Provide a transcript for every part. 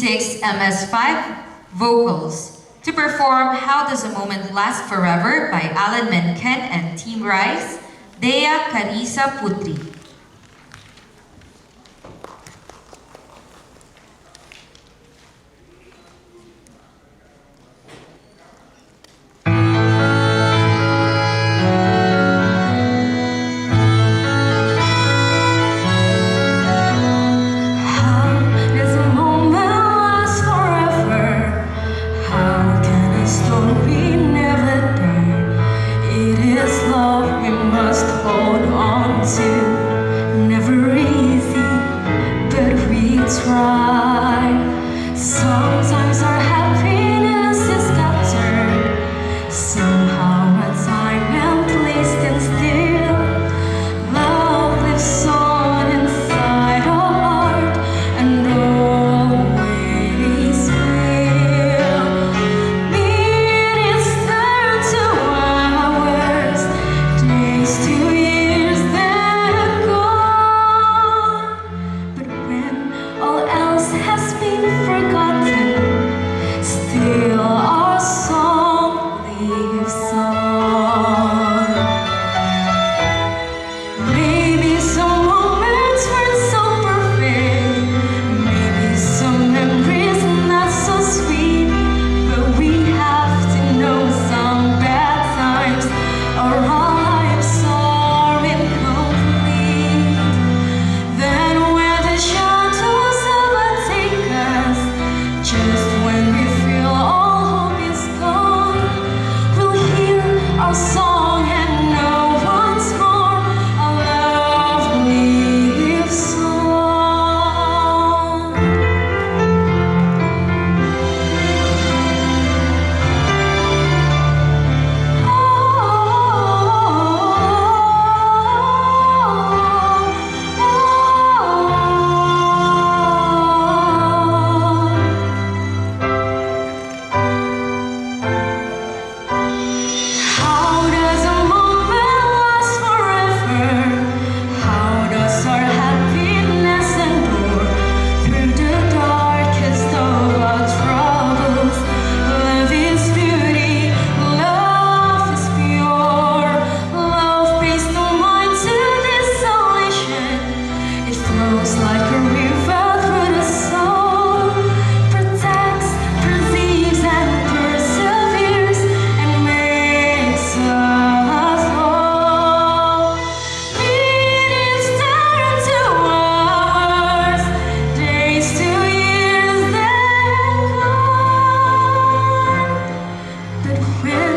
6 MS5 Vocals to perform How Does a Moment Last Forever by Alan Menken and Team Rice, Dea Carissa Putri. Sometimes our happiness is scattered. Somehow a time and place stands still. Love lives on inside our heart and always will. Minutes turn to hours, days to years, then gone. But when all else has been forgotten, still our song lives on. Maybe some moments weren't so perfect, maybe some memories not so sweet, but we have to know some bad times or our lives are incomplete. Then when the shadows overtake us, just when we feel all hope is gone, we'll hear our song and know once more our love lives on. How does a moment last forever? How does our happiness endure through the darkest of our troubles? Love is beauty, love is pure. Love brings the mind to desolation. It flows like a river through the soul, protects, perceives, and perseveres, and makes us whole. Minutes turn to hours, days to years, then gone. But when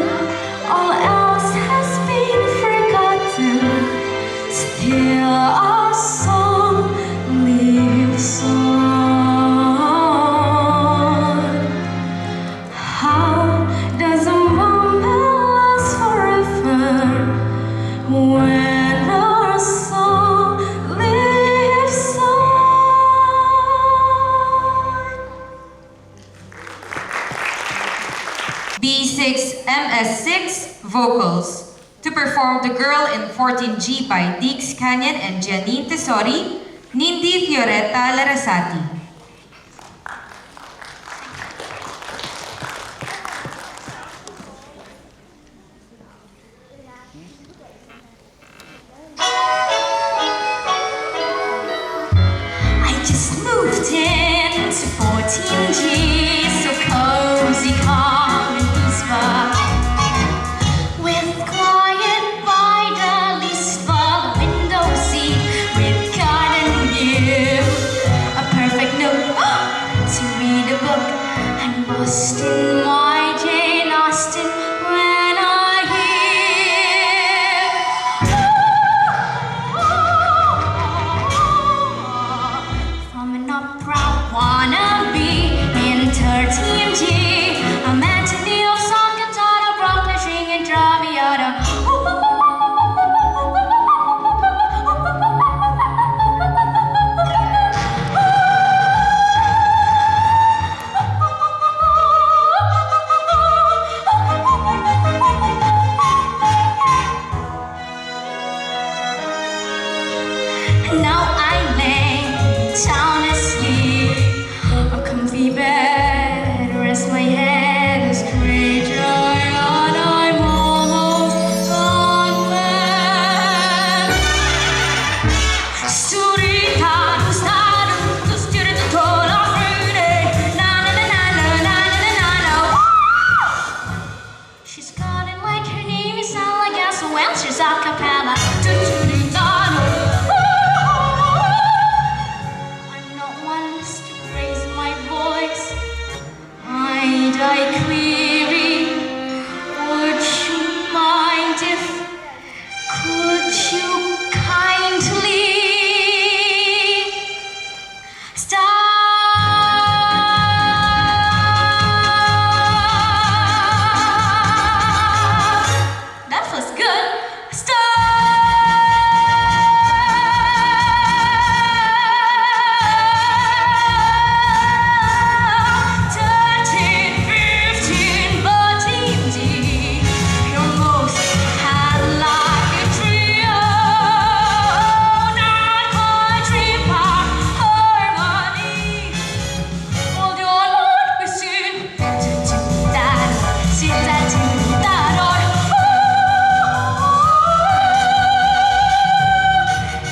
all else has been forgotten, still our song lives on. How does a moment last forever when our song lives on? B6 MS6 Vocals to perform The Girl in 14G by Dix Canyon and Janine Tesori, Nindi Fioretta Larasati. I just moved in to 14G, so cozy, calm, and peaceful. With quiet by the least far window seat, with garden view, a perfect nook to read a book, and Boston, my Jane Austen, when I hear from an opera wannabe in 13G, a matinee of song cantata, Bruckner string and Traviata. Now I lay down asleep, a comfy bed query. Would you mind if could you kindly stop? That was good. Stop. 13, 15, 14G. Your most had like a trio. Not country pop harmony. Hold your Lord, we sing. Do-do-da-da, si-da-do-da-da.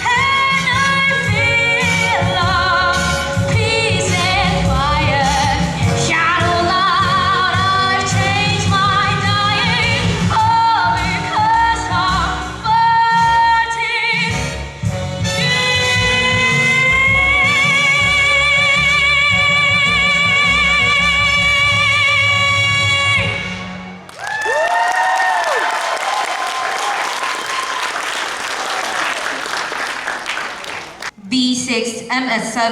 And I feel love, peace and quiet. Shout out loud, I've changed my dying. All because of 14G. B6MS7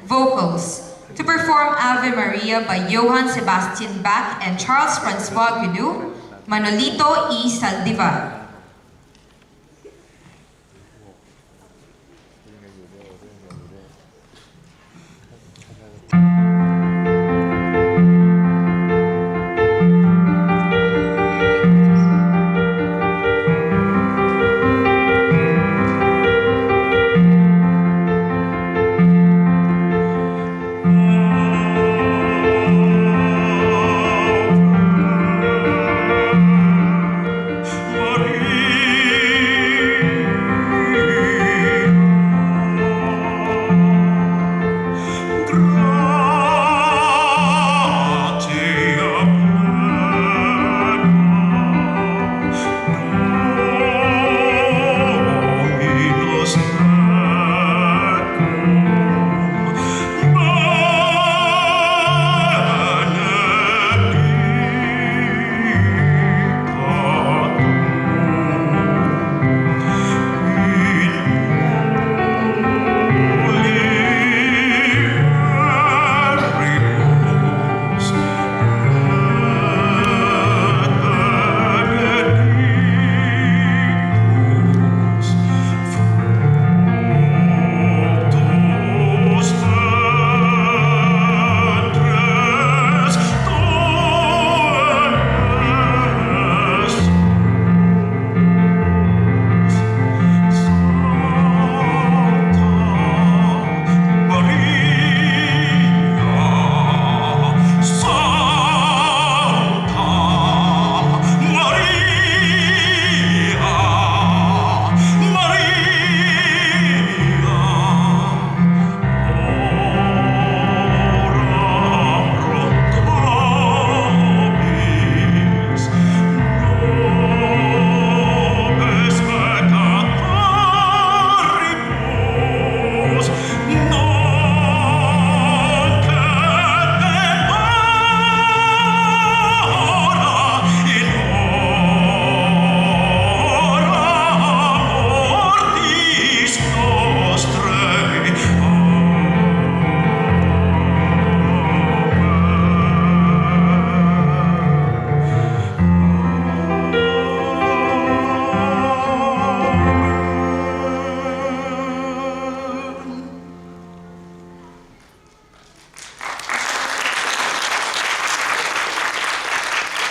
Vocals to perform Ave Maria by Johann Sebastian Bach and Charles Francois Gounod, Manolito E. Saldivar.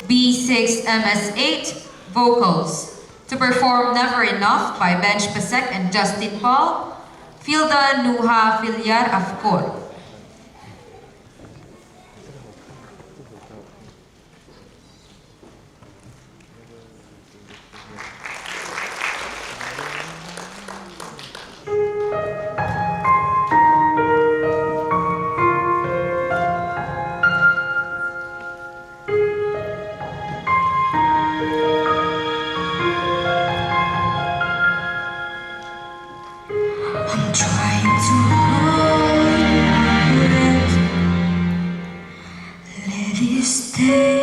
B6MS8 Vocals to perform Never Enough by Benj Pasek and Justin Paul, Filda Nuha Filyar Afkor. I'm trying to hold stay.